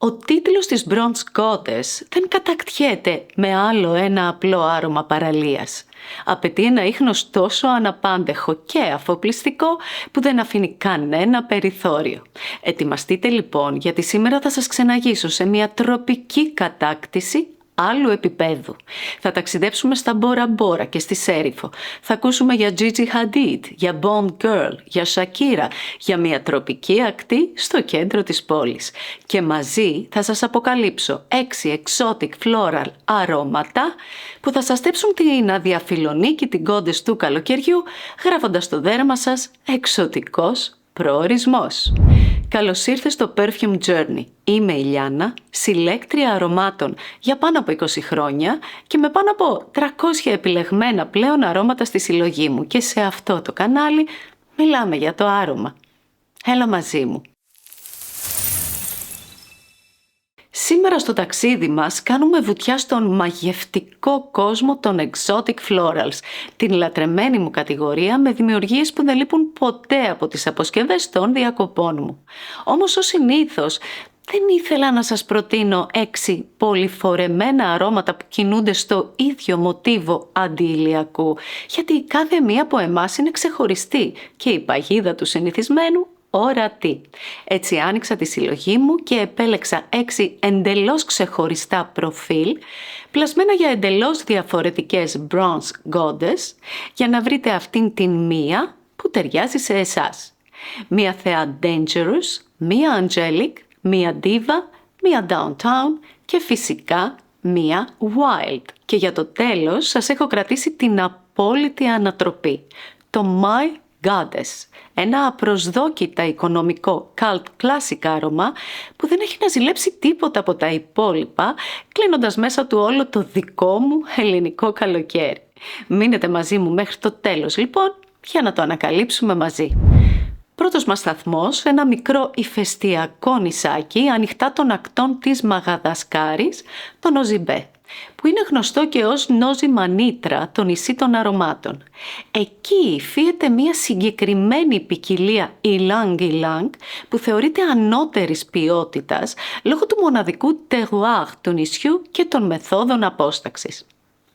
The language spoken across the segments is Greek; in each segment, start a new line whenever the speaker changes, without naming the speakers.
Ο τίτλος της Bronze Goddess δεν κατακτιέται με άλλο ένα απλό άρωμα παραλίας. Απαιτεί ένα ίχνος τόσο αναπάντεχο και αφοπλιστικό που δεν αφήνει κανένα περιθώριο. Ετοιμαστείτε λοιπόν, γιατί σήμερα θα σας ξεναγήσω σε μια τροπική κατάκτηση άλλου επίπεδου. Θα ταξιδέψουμε στα Μπόρα Μπόρα και στη Σέριφο. Θα ακούσουμε για Gigi Hadid, για Bond Girl, για Shakira, για μια τροπική ακτή στο κέντρο της πόλης. Και μαζί θα σας αποκαλύψω 6 exotic floral αρώματα που θα σας στέψουν την αδιαφιλονίκη την goddess του καλοκαιριού, γράφοντας στο δέρμα σας εξωτικός προορισμός. Καλώς ήρθες στο Perfume Journey. Είμαι η Λιάννα, συλλέκτρια αρωμάτων για πάνω από 20 χρόνια και με πάνω από 300 επιλεγμένα πλέον αρώματα στη συλλογή μου. Και σε αυτό το κανάλι μιλάμε για το άρωμα. Έλα μαζί μου. Σήμερα στο ταξίδι μας κάνουμε βουτιά στον μαγευτικό κόσμο των exotic florals, την λατρεμένη μου κατηγορία με δημιουργίες που δεν λείπουν ποτέ από τις αποσκευές των διακοπών μου. Όμως ως συνήθως δεν ήθελα να σας προτείνω 6 πολυφορεμένα αρώματα που κινούνται στο ίδιο μοτίβο αντιηλιακού, γιατί κάθε μία από εμάς είναι ξεχωριστή και η παγίδα του συνηθισμένου ορατή. Έτσι άνοιξα τη συλλογή μου και επέλεξα 6 εντελώς ξεχωριστά προφίλ, πλασμένα για εντελώς διαφορετικές Bronze Goddess, για να βρείτε αυτήν την μία που ταιριάζει σε εσάς. Μία θεά Dangerous, μία Angelic, μία Diva, μία Downtown και φυσικά μία Wild. Και για το τέλος σας έχω κρατήσει την απόλυτη ανατροπή, το My Goddess, ένα απροσδόκητα οικονομικό cult classic άρωμα που δεν έχει να ζηλέψει τίποτα από τα υπόλοιπα, κλείνοντας μέσα του όλο το δικό μου ελληνικό καλοκαίρι. Μείνετε μαζί μου μέχρι το τέλος λοιπόν για να το ανακαλύψουμε μαζί. Πρώτος μας σταθμός, ένα μικρό ηφαιστειακό νησάκι ανοιχτά των ακτών της Μαγαδασκάρης, το Νοζιμπέ, που είναι γνωστό και ως Νόζι Μανίτρα, το νησί των αρωμάτων. Εκεί υφίεται μια συγκεκριμένη ποικιλία Ylang-Ylang που θεωρείται ανώτερης ποιότητας λόγω του μοναδικού terroir του νησιού και των μεθόδων απόσταξης.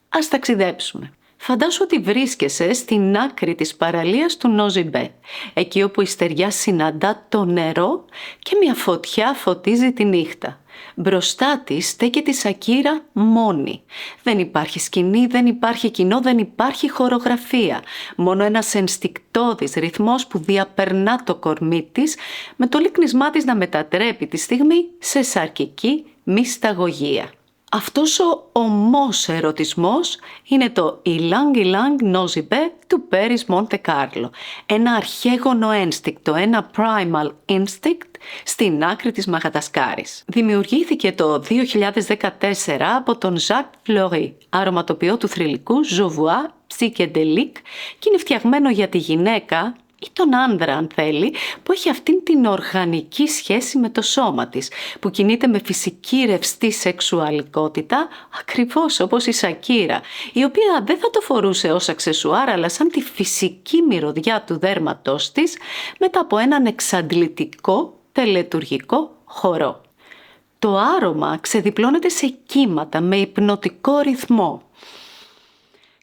Ας ταξιδέψουμε. Φαντάσου ότι βρίσκεσαι στην άκρη της παραλίας του Νοζιμπέ, εκεί όπου η στεριά συναντά το νερό και μια φωτιά φωτίζει τη νύχτα. Μπροστά της στέκεται η Σακύρα μόνη. Δεν υπάρχει σκηνή, δεν υπάρχει κοινό, δεν υπάρχει χορογραφία. Μόνο ένας ενστικτώδης ρυθμός που διαπερνά το κορμί της, με το λίκνισμά της να μετατρέπει τη στιγμή σε σαρκική μυσταγωγία. Αυτός ο ομός ερωτισμός είναι το Ylang-Ylang Nosy-Be του Πέρις Μοντε Κάρλο. Ένα αρχαίγωνο ένστικτο, ένα primal instinct στην άκρη της Μαγαδασκάρης. Δημιουργήθηκε το 2014 από τον Jacques Fleury, αρωματοποιό του θρυλικού Jovois Psychedelic, και είναι φτιαγμένο για τη γυναίκα ή τον άνδρα αν θέλει, που έχει αυτήν την οργανική σχέση με το σώμα της, που κινείται με φυσική ρευστή σεξουαλικότητα, ακριβώς όπως η Σακύρα, η οποία δεν θα το φορούσε ως αξεσουάρ, αλλά σαν τη φυσική μυρωδιά του δέρματός της, μετά από έναν εξαντλητικό τελετουργικό χορό. Το άρωμα ξεδιπλώνεται σε κύματα με υπνοτικό ρυθμό.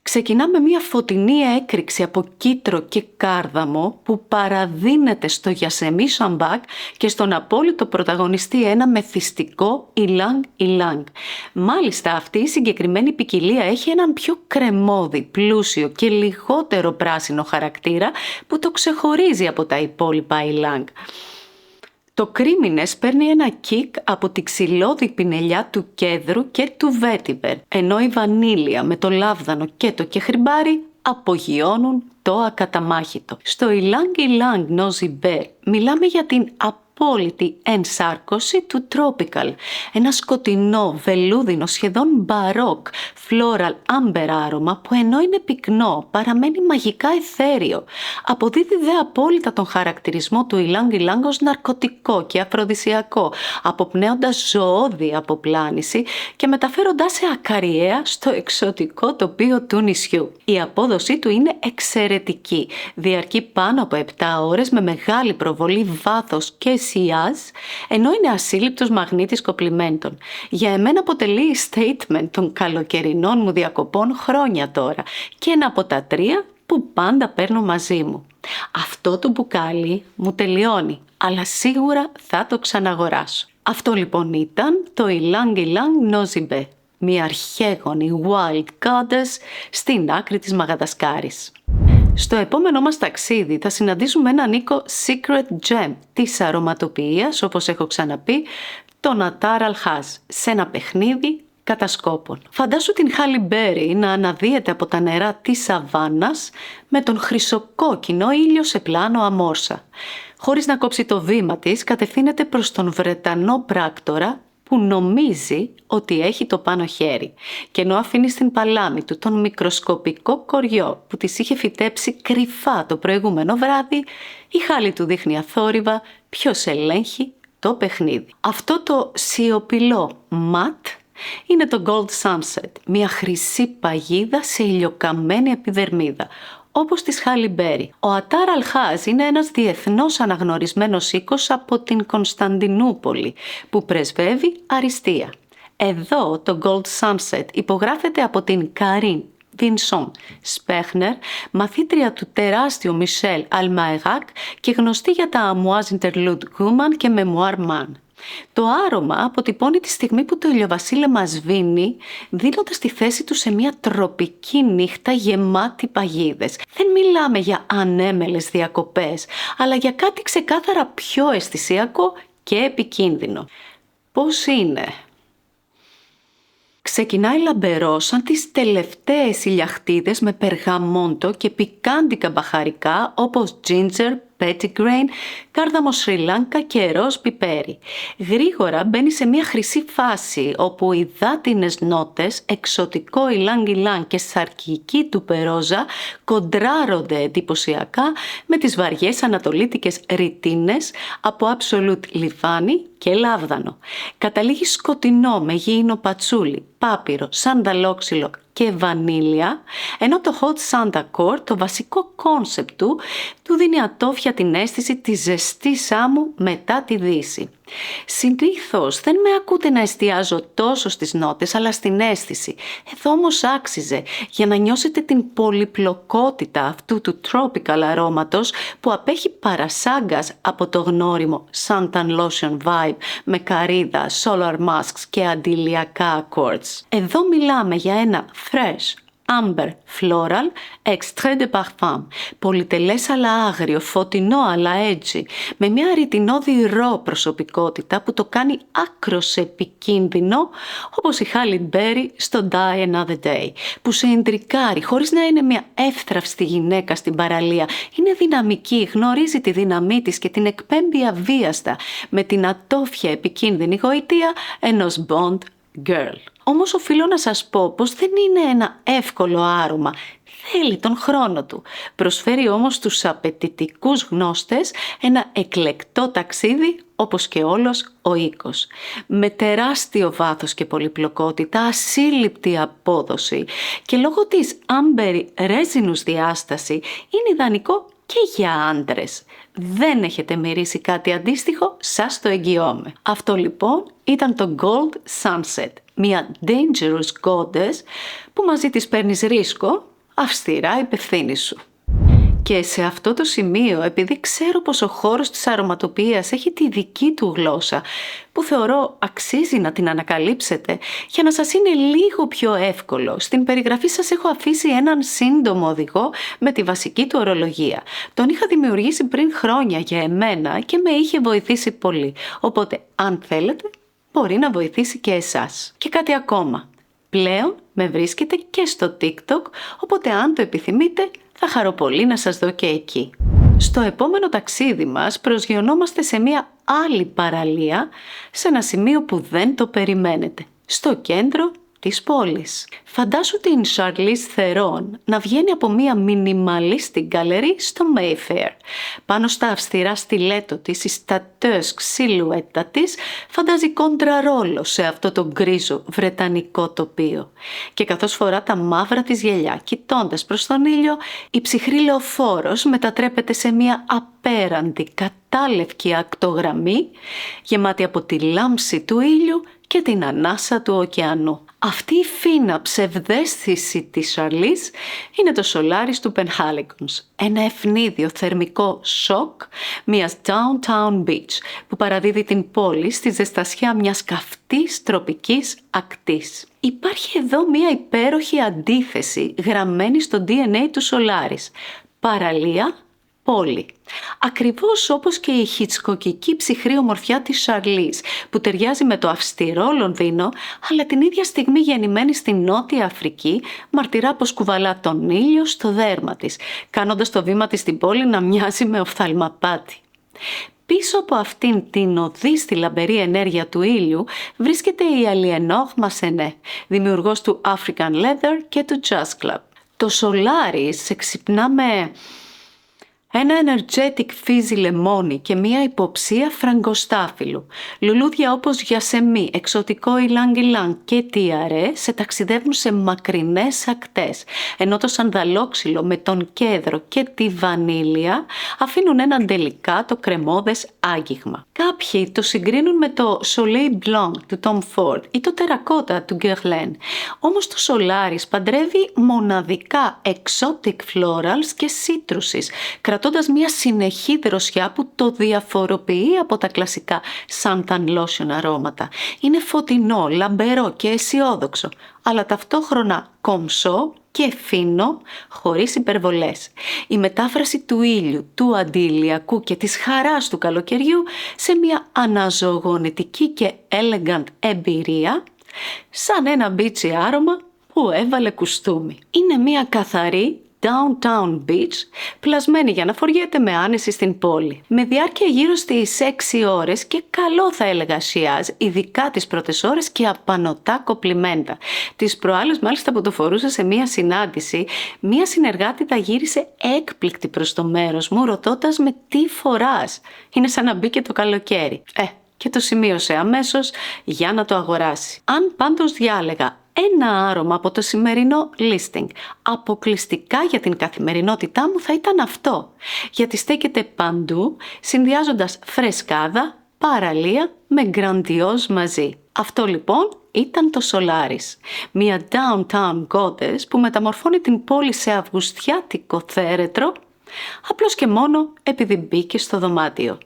Ξεκινά με μια φωτεινή έκρηξη από κίτρο και κάρδαμο που παραδίνεται στο γιασεμί σαμπάκ και στον απόλυτο πρωταγωνιστή ένα μεθυστικό Ylang-Ylang. Μάλιστα αυτή η συγκεκριμένη ποικιλία έχει έναν πιο κρεμώδη, πλούσιο και λιγότερο πράσινο χαρακτήρα που το ξεχωρίζει από τα υπόλοιπα Ylang. Το κρίμινες παίρνει ένα κικ από τη ξυλώδη πινελιά του κέδρου και του βέτιβερ, ενώ η βανίλια με το λάβδανο και το κεχριμπάρι απογειώνουν το ακαταμάχητο. Στο Ylang-Ylang Nosy-Be μιλάμε για την απόλυτη ενσάρκωση του tropical, ένα σκοτεινό, βελούδινο, σχεδόν μπαρόκ, floral amber άρωμα που ενώ είναι πυκνό παραμένει μαγικά αιθέριο. Αποδίδει δε απόλυτα τον χαρακτηρισμό του Ylang-Ylang ως ναρκωτικό και αφροδισιακό, αποπνέοντας ζωώδη αποπλάνηση και μεταφέροντάς σε ακαριέα στο εξωτικό τοπίο του νησιού. Η απόδοσή του είναι εξαιρετική, διαρκεί πάνω από 7 ώρες με μεγάλη προβολή, βάθος και Sillage, ενώ είναι ασύλληπτος μαγνήτης κοπλιμέντων. Για εμένα αποτελεί statement των καλοκαιρινών μου διακοπών χρόνια τώρα και ένα από τα 3 που πάντα παίρνω μαζί μου. Αυτό το μπουκάλι μου τελειώνει, αλλά σίγουρα θα το ξαναγοράσω. Αυτό λοιπόν ήταν το Ylang Ylang Nosy Be, μια αρχαίγονη wild goddess στην άκρη της Μαγαδασκάρης. Στο επόμενό μας ταξίδι θα συναντήσουμε έναν οίκο secret gem της αρωματοποιίας, όπως έχω ξαναπεί, το Attar Alhaz, σε ένα παιχνίδι κατασκόπων. Φαντάσου την Halle Berry να αναδύεται από τα νερά της σαβάνας με τον χρυσοκόκκινο ήλιο σε πλάνο αμόρσα. Χωρίς να κόψει το βήμα της, κατευθύνεται προς τον Βρετανό πράκτορα που νομίζει ότι έχει το πάνω χέρι, και ενώ αφήνει στην παλάμη του τον μικροσκοπικό κοριό που της είχε φυτέψει κρυφά το προηγούμενο βράδυ, η Χάλη του δείχνει αθόρυβα ποιος ελέγχει το παιχνίδι. Αυτό το σιωπηλό ματ είναι το Gold Sunset, μια χρυσή παγίδα σε ηλιοκαμμένη επιδερμίδα, όπως της Halle Berry. Ο Attar Alhaz είναι ένας διεθνώς αναγνωρισμένος οίκος από την Κωνσταντινούπολη που πρεσβεύει αριστεία. Εδώ το Gold Sunset υπογράφεται από την Karine Vincent Spechner, μαθήτρια του τεράστιου Michel Almaerac και γνωστή για τα Amours Interlude Woman και Memoir Man. Το άρωμα αποτυπώνει τη στιγμή που το ηλιοβασίλεμα σβήνει, δίνοντας τη θέση του σε μια τροπική νύχτα γεμάτη παγίδες. Δεν μιλάμε για ανέμελες διακοπές, αλλά για κάτι ξεκάθαρα πιο αισθησιακό και επικίνδυνο. Πώς είναι? Ξεκινάει λαμπερό σαν τις τελευταίες ηλιαχτίδες με περγαμόντο και πικάντικα μπαχαρικά όπως ginger, pettigrain, κάρδαμο Σρι Λάνκα και ροζ πιπέρι. Γρήγορα μπαίνει σε μια χρυσή φάση όπου οι δάτινες νότες, εξωτικό Ylang Ylang και σαρκική του περόζα κοντράρονται εντυπωσιακά με τις βαριές ανατολίτικες ρητίνες από absolute λιβάνι και λάβδανο. Καταλήγει σκοτεινό με γήινο πατσούλι, πάπυρο, σανταλόξυλο και βανίλια, ενώ το Hot Santa Core, το βασικό κόνσεπτ του δίνει ατόφια την αίσθηση της ζεστής άμμου μετά τη δύση. Συνήθως δεν με ακούτε να εστιάζω τόσο στις νότες, αλλά στην αίσθηση. Εδώ όμως άξιζε για να νιώσετε την πολυπλοκότητα αυτού του tropical αρώματος που απέχει παρασάγκας από το γνώριμο Suntan Lotion vibe με καρύδα, solar masks και αντιλιακά accords. Εδώ μιλάμε για ένα fresh, amber floral, extrait de parfum. Πολυτελές αλλά άγριο, φωτεινό αλλά edgy, με μια ρητινώδη ρο προσωπικότητα που το κάνει άκρος επικίνδυνο, όπως η Halle Berry στο Die Another Day, που σε εντρικάρει χωρίς να είναι μια εύθραυστη γυναίκα στην παραλία. Είναι δυναμική, γνωρίζει τη δύναμή της και την εκπέμπει αβίαστα με την ατόφια επικίνδυνη γοητεία ενός Bond girl. Όμως οφείλω να σας πω πως δεν είναι ένα εύκολο άρωμα. Θέλει τον χρόνο του. Προσφέρει όμως στους απαιτητικούς γνώστες ένα εκλεκτό ταξίδι, όπως και όλος ο οίκος. Με τεράστιο βάθος και πολυπλοκότητα, ασύλληπτη απόδοση και λόγω της άμπερη ρέζινους διάσταση είναι ιδανικό και για άντρες. Δεν έχετε μυρίσει κάτι αντίστοιχο, σας το εγγυώμαι. Αυτό λοιπόν ήταν το Gold Sunset, μια dangerous goddess που μαζί της παίρνεις ρίσκο, αυστηρά υπευθύνη σου. Και σε αυτό το σημείο, επειδή ξέρω πως ο χώρος της αρωματοποιίας έχει τη δική του γλώσσα, που θεωρώ αξίζει να την ανακαλύψετε, για να σας είναι λίγο πιο εύκολο, στην περιγραφή σας έχω αφήσει έναν σύντομο οδηγό με τη βασική του ορολογία. Τον είχα δημιουργήσει πριν χρόνια για εμένα και με είχε βοηθήσει πολύ, οπότε αν θέλετε μπορεί να βοηθήσει και εσάς. Και κάτι ακόμα, πλέον με βρίσκετε και στο TikTok, οπότε αν το επιθυμείτε θα χαρώ πολύ να σας δω και εκεί. Στο επόμενο ταξίδι μας προσγειωνόμαστε σε μια άλλη παραλία, σε ένα σημείο που δεν το περιμένετε, στο κέντρο της πόλης. Φαντάσου την Charlize Theron να βγαίνει από μια μινιμαλίστικ γκαλερί στο Mayfair. Πάνω στα αυστηρά στιλέτο της, η στατέσκ σιλουέτα της φαντάζει κοντραρόλο σε αυτό το γκρίζο βρετανικό τοπίο. Και καθώς φορά τα μαύρα της γυαλιά κοιτώντας προς τον ήλιο, η ψυχρή λεωφόρος μετατρέπεται σε μια απέραντη κατάλευκη ακτογραμμή γεμάτη από τη λάμψη του ήλιου και την ανάσα του ωκεανού. Αυτή η φίνα ψευδαίσθηση της Charlize είναι το Solaris του Penhaligon's, ένα ευνίδιο θερμικό σοκ μιας downtown beach που παραδίδει την πόλη στη ζεστασιά μιας καυτής τροπικής ακτής. Υπάρχει εδώ μια υπέροχη αντίθεση γραμμένη στο DNA του Solaris. Παραλία, πόλη. Ακριβώς όπως και η χιτσκοκική ψυχρή ομορφιά της Charlize που ταιριάζει με το αυστηρό Λονδίνο, αλλά την ίδια στιγμή γεννημένη στη Νότια Αφρική, μαρτυρά πως κουβαλά τον ήλιο στο δέρμα της, κάνοντας το βήμα της στην πόλη να μοιάζει με οφθαλμαπάτη. Πίσω από αυτήν την οδή στη λαμπερή ενέργεια του ήλιου βρίσκεται η Aliénor Massenet, δημιουργός του African Leather και του Jazz Club. Το Solaris σε ξυπνά με ένα energetic φύζι λεμόνι και μία υποψία φραγκοστάφυλλου. Λουλούδια όπως γιασεμί, εξωτικό ιλάνγκ-ιλάνγκ και τιαρέ σε ταξιδεύουν σε μακρινές ακτές, ενώ το σανδαλόξυλο με τον κέδρο και τη βανίλια αφήνουν ένα ντελικάτο κρεμώδες άγγιγμα. Κάποιοι το συγκρίνουν με το Soleil Blanc του Tom Ford ή το τερακότα του Guerlain. Όμως το Solaris παντρεύει μοναδικά exotic florals και citruses, κρατώντας μια συνεχή δροσιά που το διαφοροποιεί από τα κλασικά suntan lotion αρώματα. Είναι φωτεινό, λαμπερό και αισιόδοξο, αλλά ταυτόχρονα κομψό και φίνο, χωρίς υπερβολές. Η μετάφραση του ήλιου, του αντιηλιακού και της χαράς του καλοκαιριού σε μια αναζωογονητική και elegant εμπειρία, σαν ένα μπίτσι άρωμα που έβαλε κουστούμι. Είναι μια καθαρή downtown beach, πλασμένη για να φοριέται με άνεση στην πόλη. Με διάρκεια γύρω στις 6 ώρες και καλό θα έλεγα σιάζ, ειδικά τις πρώτες ώρες και απανωτά κοπλιμέντα. Τις προάλλες μάλιστα που το φορούσα σε μία συνάντηση, μία συνεργάτητα γύρισε έκπληκτη προς το μέρος μου, ρωτώντας με τι φοράς. Είναι σαν να μπήκε το καλοκαίρι. Και το σημείωσε αμέσως για να το αγοράσει. Αν πάντως διάλεγα ένα άρωμα από το σημερινό listing αποκλειστικά για την καθημερινότητά μου, θα ήταν αυτό, γιατί στέκεται παντού συνδυάζοντας φρεσκάδα, παραλία με γκραντιόζ μαζί. Αυτό λοιπόν ήταν το Solaris, μια downtown goddess που μεταμορφώνει την πόλη σε αυγουστιάτικο θέρετρο, απλώς και μόνο επειδή μπήκε στο δωμάτιο.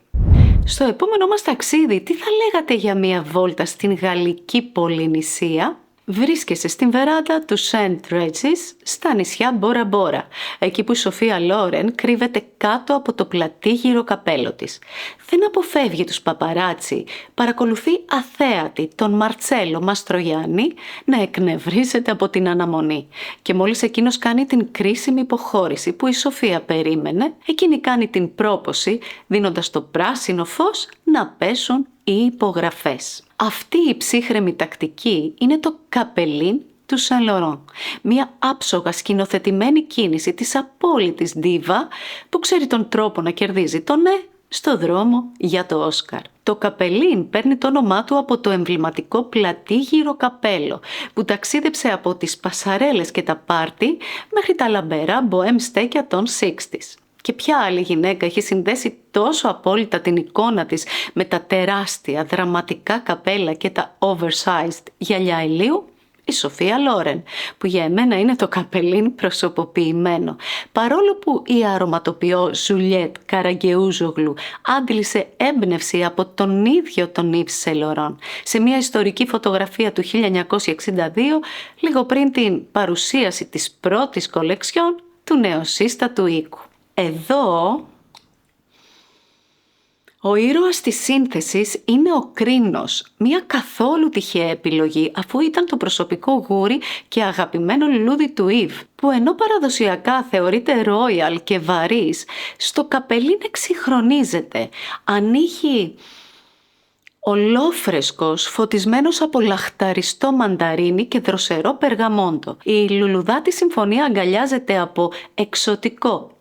Στο επόμενό μας ταξίδι, τι θα λέγατε για μια βόλτα στην γαλλική Πολυνησία? Βρίσκεσαι στην βεράντα του Saint Regis στα νησιά Μπόρα Μπόρα, εκεί που η Σοφία Λόρεν κρύβεται κάτω από το πλατήγυρο καπέλο της. Δεν αποφεύγει τους παπαράτσι, παρακολουθεί αθέατη τον Μαρτσέλο Μαστρογιάννη να εκνευρίζεται από την αναμονή. Και μόλις εκείνος κάνει την κρίσιμη υποχώρηση που η Σοφία περίμενε, εκείνη κάνει την πρόποση δίνοντας το πράσινο φως να πέσουν οι υπογραφές. Αυτή η ψύχρεμη τακτική είναι το καπελίν του Saint Laurent, μια άψογα σκηνοθετημένη κίνηση της απόλυτης ντίβα που ξέρει τον τρόπο να κερδίζει το ναι στο δρόμο για το Όσκαρ. Το καπελίν παίρνει το όνομά του από το εμβληματικό πλατήγυρο καπέλο που ταξίδεψε από τις πασαρέλες και τα πάρτι μέχρι τα λαμπερά μποέμ στέκια των 60's. Και ποια άλλη γυναίκα έχει συνδέσει τόσο απόλυτα την εικόνα της με τα τεράστια δραματικά καπέλα και τα oversized γυαλιά ηλίου? Η Σοφία Λόρεν, που για εμένα είναι το καπελίν προσωποποιημένο. Παρόλο που η αρωματοποιό Ζουλιέτ Καραγκεούζογλου άντλησε έμπνευση από τον ίδιο τον Yves Saint Laurent σε μια ιστορική φωτογραφία του 1962, λίγο πριν την παρουσίαση της πρώτης κολεξιόν του νεοσύστατου οίκου. Εδώ ο ήρωας της σύνθεσης είναι ο Κρίνος, μια καθόλου τυχαία επιλογή αφού ήταν το προσωπικό γούρι και αγαπημένο λουλούδι του Ιβ, που ενώ παραδοσιακά θεωρείται royal και βαρύς, στο καπελίν εξυγχρονίζεται, ανοίγει Ολόφρεσκος, φωτισμένος από λαχταριστό μανταρίνι και δροσερό περγαμόντο. Η λουλουδάτη συμφωνία αγκαλιάζεται από εξωτικό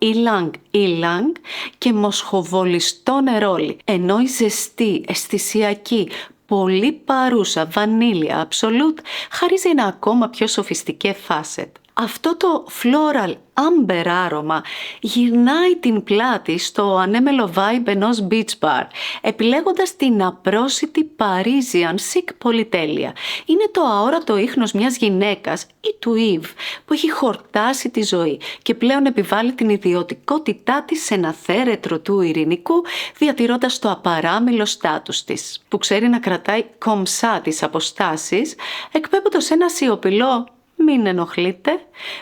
ιλάνγκ και μοσχοβολιστό νερόλι, ενώ η ζεστή, αισθησιακή, πολύ παρούσα βανίλια Absolute χαρίζει ένα ακόμα πιο σοφιστικέ φάσετ. Αυτό το floral amber άρωμα γυρνάει την πλάτη στο ανέμελο vibe ενός beach bar, επιλέγοντας την απρόσιτη Parisian chic πολυτέλεια. Είναι το αόρατο ίχνος μιας γυναίκας ή του Yves που έχει χορτάσει τη ζωή και πλέον επιβάλλει την ιδιωτικότητά της σε ένα θέρετρο του ειρηνικού, διατηρώντας το απαράμιλο στάτους της, που ξέρει να κρατάει κομψά τις αποστάσεις, εκπέμποντας ένα σιωπηλό «Μην ενοχλείτε»,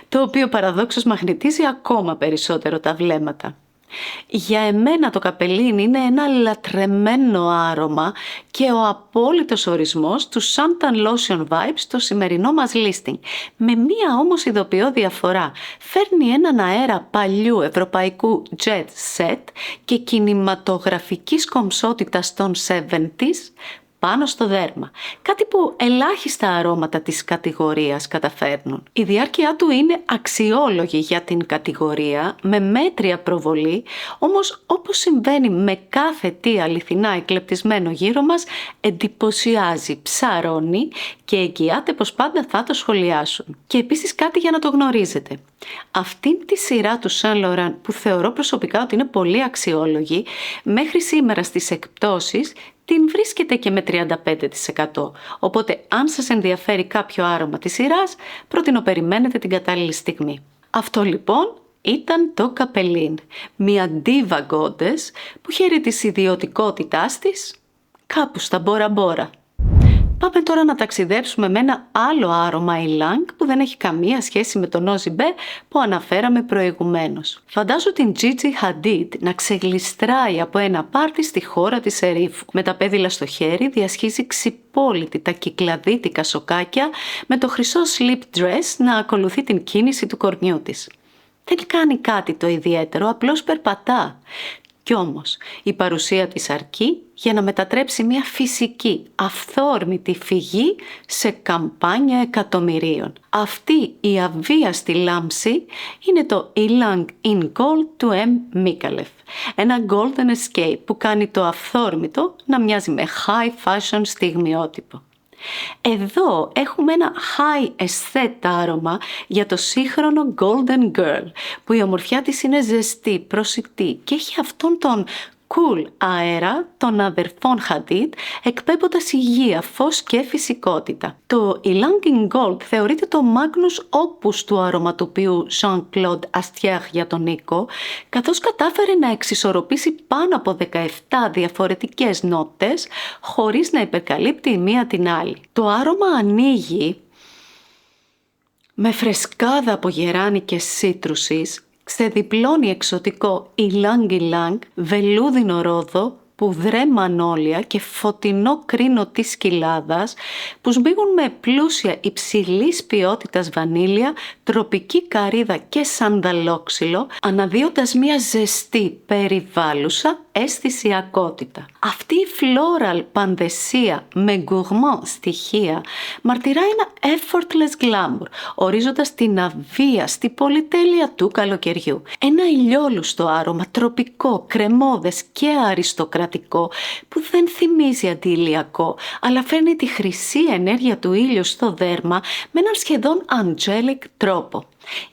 το οποίο παραδόξως μαγνητίζει ακόμα περισσότερο τα βλέμματα. Για εμένα το καπελίν είναι ένα λατρεμένο άρωμα και ο απόλυτος ορισμός του Suntan Lotion Vibes στο σημερινό μας listing. Με μία όμως ειδοποιώ διαφορά. Φέρνει έναν αέρα παλιού ευρωπαϊκού jet set και κινηματογραφικής κομψότητας των 70s, πάνω στο δέρμα. Κάτι που ελάχιστα αρώματα της κατηγορίας καταφέρνουν. Η διάρκεια του είναι αξιόλογη για την κατηγορία, με μέτρια προβολή, όμως όπως συμβαίνει με κάθε τι αληθινά εκλεπτισμένο γύρω μας, εντυπωσιάζει, ψαρώνει και εγγυάται πως πάντα θα το σχολιάσουν. Και επίσης κάτι για να το γνωρίζετε. Αυτήν τη σειρά του Saint Laurent, που θεωρώ προσωπικά ότι είναι πολύ αξιόλογη, μέχρι σήμερα στις εκπτώσεις την βρίσκεται και με 35%. Οπότε αν σας ενδιαφέρει κάποιο άρωμα της σειράς, προτείνω περιμένετε την κατάλληλη στιγμή. Αυτό λοιπόν ήταν το καπελίν. Μια diva goddess που χαίρει της ιδιωτικότητάς της κάπου στα Μπόρα Μπόρα. Πάμε τώρα να ταξιδέψουμε με ένα άλλο άρωμα ylang που δεν έχει καμία σχέση με τον Ozzy Be που αναφέραμε προηγουμένως. Φαντάζω την Gigi Hadid να ξεγλιστράει από ένα πάρτι στη χώρα της ερήφου. Με τα πέδιλα στο χέρι διασχίζει ξυπόλυτη τα κυκλαδίτικα σοκάκια με το χρυσό slip dress να ακολουθεί την κίνηση του κορμιού της. Δεν κάνει κάτι το ιδιαίτερο, απλώς περπατά. Κι όμως η παρουσία της αρκεί για να μετατρέψει μια φυσική, αυθόρμητη φυγή σε καμπάνια εκατομμυρίων. Αυτή η αβίαστη λάμψη είναι το Ylang in Gold του M. Micallef. Ένα golden escape που κάνει το αυθόρμητο να μοιάζει με high fashion στιγμιότυπο. Εδώ έχουμε ένα high aesthetic άρωμα για το σύγχρονο Golden Girl, που η ομορφιά της είναι ζεστή, προσιτή και έχει αυτόν τον cool αέρα των αδερφών Hadid, εκπέμποντας υγεία, φως και φυσικότητα. Το Ylang in Gold θεωρείται το magnus opus του αρωματοποιού Jean-Claude Astier για τον Νίκο, καθώς κατάφερε να εξισορροπήσει πάνω από 17 διαφορετικές νότες χωρίς να υπερκαλύπτει η μία την άλλη. Το άρωμα ανοίγει με φρεσκάδα από γεράνικες σίτρουσης, ξεδιπλώνει εξωτικό ylang, βελούδινο ρόδο, πουδρέ μανόλια και φωτεινό κρίνο της κοιλάδας που σμπίγουν με πλούσια υψηλής ποιότητας βανίλια, τροπική καρύδα και σανταλόξυλο, αναδύοντας μια ζεστή περιβάλλουσα αισθησιακότητα. Αυτή η floral πανδεσία με gourmand στοιχεία μαρτυρά ένα effortless glamour, ορίζοντας την αβίαστη πολυτέλεια του καλοκαιριού. Ένα ηλιόλουστο άρωμα, τροπικό, κρεμώδες και αριστοκρατικό, που δεν θυμίζει αντιλιακό, αλλά φέρνει τη χρυσή ενέργεια του ήλιου στο δέρμα με έναν σχεδόν angelic τρόπο.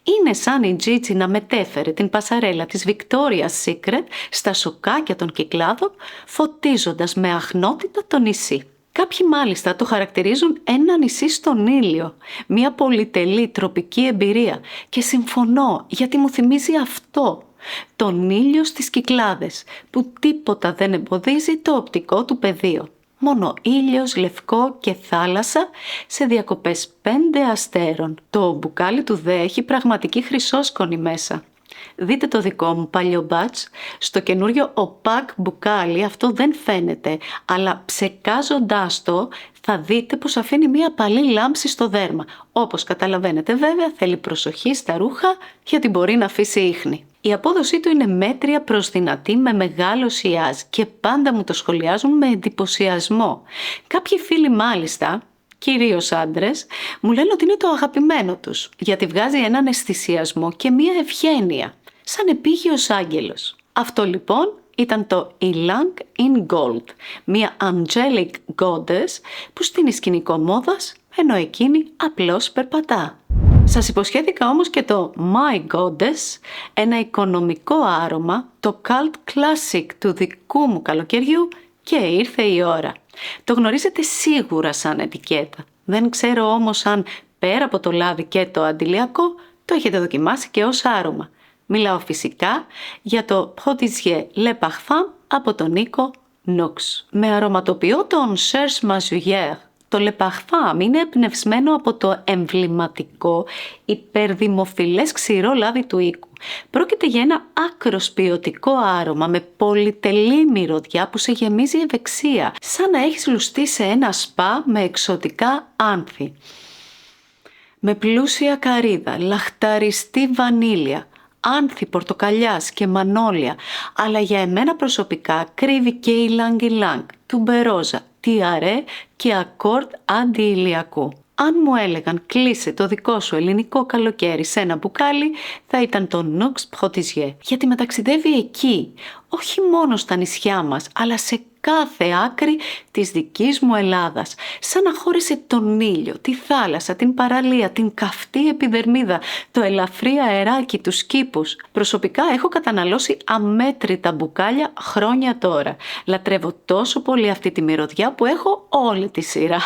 Είναι σαν η Gigi να μετέφερε την πασαρέλα της Victoria's Secret στα σοκάκια των κυκλάδων, φωτίζοντας με αχνότητα το νησί. Κάποιοι μάλιστα το χαρακτηρίζουν ένα νησί στον ήλιο, μια πολυτελή τροπική εμπειρία, και συμφωνώ γιατί μου θυμίζει αυτό, τον ήλιο στις Κυκλάδες, που τίποτα δεν εμποδίζει το οπτικό του πεδίο. Μόνο ήλιος, λευκό και θάλασσα σε διακοπές 5 αστέρων. Το μπουκάλι του δε έχει πραγματική χρυσόσκονη μέσα. Δείτε το δικό μου παλιό batch. Στο καινούριο opaque μπουκάλι αυτό δεν φαίνεται, αλλά ψεκάζοντάς το θα δείτε πως αφήνει μία απαλή λάμψη στο δέρμα. Όπως καταλαβαίνετε βέβαια θέλει προσοχή στα ρούχα γιατί μπορεί να αφήσει ίχνη. Η απόδοσή του είναι μέτρια προς δυνατή με μεγάλο σιάζ και πάντα μου το σχολιάζουν με εντυπωσιασμό. Κάποιοι φίλοι μάλιστα, κυρίως άντρες, μου λένε ότι είναι το αγαπημένο τους, γιατί βγάζει έναν αισθησιασμό και μία ευγένεια, σαν επίγειος άγγελος. Αυτό λοιπόν ήταν το Ylang in Gold, μία angelic goddess που στείνει σκηνικό μόδας, ενώ εκείνη απλώς περπατά. Σας υποσχέθηκα όμως και το My Goddess, ένα οικονομικό άρωμα, το cult classic του δικού μου καλοκαιριού, και ήρθε η ώρα. Το γνωρίζετε σίγουρα σαν ετικέτα. Δεν ξέρω όμως αν πέρα από το λάδι και το αντιλιακό το έχετε δοκιμάσει και ως άρωμα. Μιλάω φυσικά για το Protégé Le Parfum από τον Νίκο Νουξ. Με αρωματοποιό τον Cherche Mazurière. Το Le Parfum είναι εμπνευσμένο από το εμβληματικό υπερδημοφιλές ξηρό λάδι του οίκου. Πρόκειται για ένα άκρος ποιοτικό άρωμα με πολυτελή μυρωδιά που σε γεμίζει ευεξία, σαν να έχεις λουστεί σε ένα σπα με εξωτικά άνθη. Με πλούσια καρύδα, λαχταριστή βανίλια, άνθη πορτοκαλιάς και μανόλια, αλλά για εμένα προσωπικά κρύβει και Ylang Ylang, τουμπερόζα, τιαρέ και ακόρντ αντιηλιακού. Αν μου έλεγαν κλείσε το δικό σου ελληνικό καλοκαίρι σε ένα μπουκάλι, θα ήταν το Nux Protégé, γιατί με ταξιδεύει εκεί, όχι μόνο στα νησιά μας, αλλά σε κάθε άκρη της δικής μου Ελλάδας, σαν να χώρισε τον ήλιο, τη θάλασσα, την παραλία, την καυτή επιδερμίδα, το ελαφρύ αεράκι, τους κήπους. Προσωπικά έχω καταναλώσει αμέτρητα μπουκάλια χρόνια τώρα. Λατρεύω τόσο πολύ αυτή τη μυρωδιά που έχω όλη τη σειρά.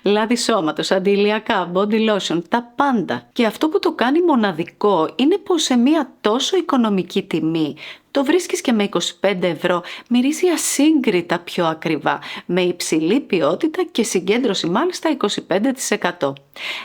Λάδι σώματος, αντιηλιακά, body lotion, τα πάντα. Και αυτό που το κάνει μοναδικό είναι πως σε μια τόσο οικονομική τιμή το βρίσκεις και με 25 ευρώ, μυρίζει ασύγκριτα πιο ακριβά, με υψηλή ποιότητα και συγκέντρωση μάλιστα 25%.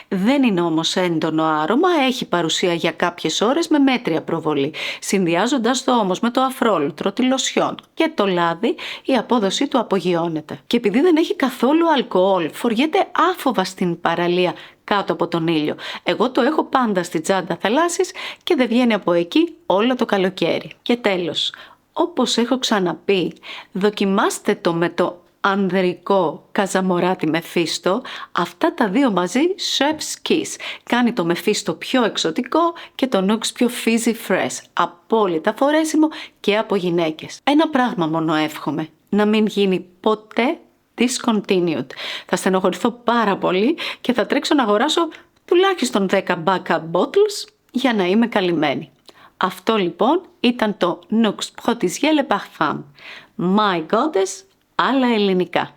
Δεν είναι όμως έντονο άρωμα, έχει παρουσία για κάποιες ώρες με μέτρια προβολή. Συνδυάζοντας το όμως με το αφρόλουτρο, τη λοσιόν και το λάδι, η απόδοσή του απογειώνεται. Και επειδή δεν έχει καθόλου αλκοόλ, φοριέται άφοβα στην παραλία κάτω από τον ήλιο. Εγώ το έχω πάντα στη τσάντα θαλάσσης και δεν βγαίνει από εκεί όλο το καλοκαίρι. Και τέλος, όπως έχω ξαναπεί, δοκιμάστε το με το ανδρικό καζαμοράτι μεφίστο, αυτά τα δύο μαζί chef's kiss. Κάνει το μεφίστο πιο εξωτικό και το νουξ πιο fizzy fresh. Απόλυτα φορέσιμο και από γυναίκες. Ένα πράγμα μόνο εύχομαι, να μην γίνει ποτέ discontinued. Θα στενοχωρηθώ πάρα πολύ και θα τρέξω να αγοράσω τουλάχιστον 10 backup bottles για να είμαι καλυμμένη. Αυτό λοιπόν ήταν το Nux Protégé Le Parfum. My Goddess, άλλα ελληνικά.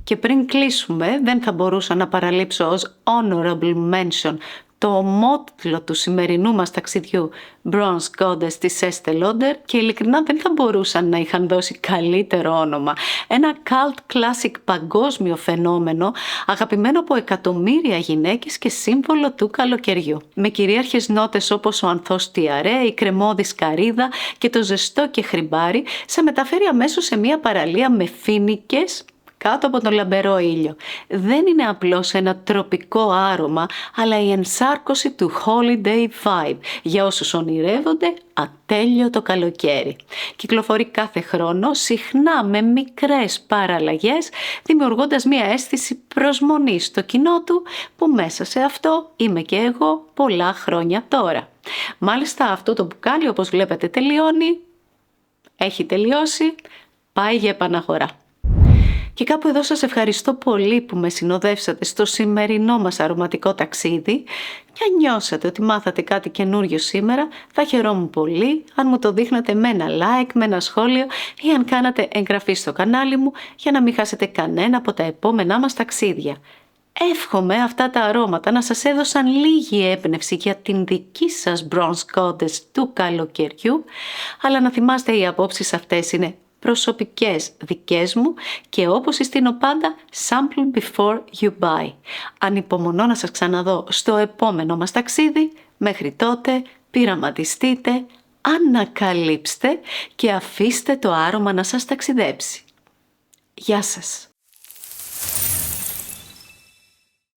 Και πριν κλείσουμε, δεν θα μπορούσα να παραλείψω ως honorable mention το ομότιτλο του σημερινού μας ταξιδιού Bronze Goddess της Estée Lauder, και ειλικρινά δεν θα μπορούσαν να είχαν δώσει καλύτερο όνομα. Ένα cult classic παγκόσμιο φαινόμενο, αγαπημένο από εκατομμύρια γυναίκες και σύμβολο του καλοκαιριού. Με κυρίαρχες νότες όπως ο ανθός τιαρέ, η κρεμώδης καρύδα και το ζεστό και χρυμπάρι, σε μεταφέρει αμέσως σε μια παραλία με φοίνικες κάτω από τον λαμπερό ήλιο. Δεν είναι απλώς ένα τροπικό άρωμα, αλλά η ενσάρκωση του holiday vibe για όσους ονειρεύονται ατέλειο το καλοκαίρι. Κυκλοφορεί κάθε χρόνο, συχνά με μικρές παραλλαγές, δημιουργώντας μια αίσθηση προσμονής στο κοινό του, που μέσα σε αυτό είμαι και εγώ πολλά χρόνια τώρα. Μάλιστα αυτό το μπουκάλι, όπως βλέπετε, τελειώνει, έχει τελειώσει, πάει για επαναγορά. Και κάπου εδώ σας ευχαριστώ πολύ που με συνοδεύσατε στο σημερινό μας αρωματικό ταξίδι, και αν νιώσατε ότι μάθατε κάτι καινούριο σήμερα, θα χαιρόμουν πολύ αν μου το δείχνατε με ένα like, με ένα σχόλιο, ή αν κάνατε εγγραφή στο κανάλι μου για να μην χάσετε κανένα από τα επόμενά μας ταξίδια. Εύχομαι αυτά τα αρώματα να σας έδωσαν λίγη έμπνευση για την δική σας Bronze Goddess του καλοκαιριού, αλλά να θυμάστε, οι απόψεις αυτές είναι προσωπικές δικές μου και όπως συστήνω πάντα, sample before you buy. Ανυπομονώ να σας ξαναδώ στο επόμενο μας ταξίδι. Μέχρι τότε, πειραματιστείτε, ανακαλύψτε και αφήστε το άρωμα να σας ταξιδέψει. Γεια σας!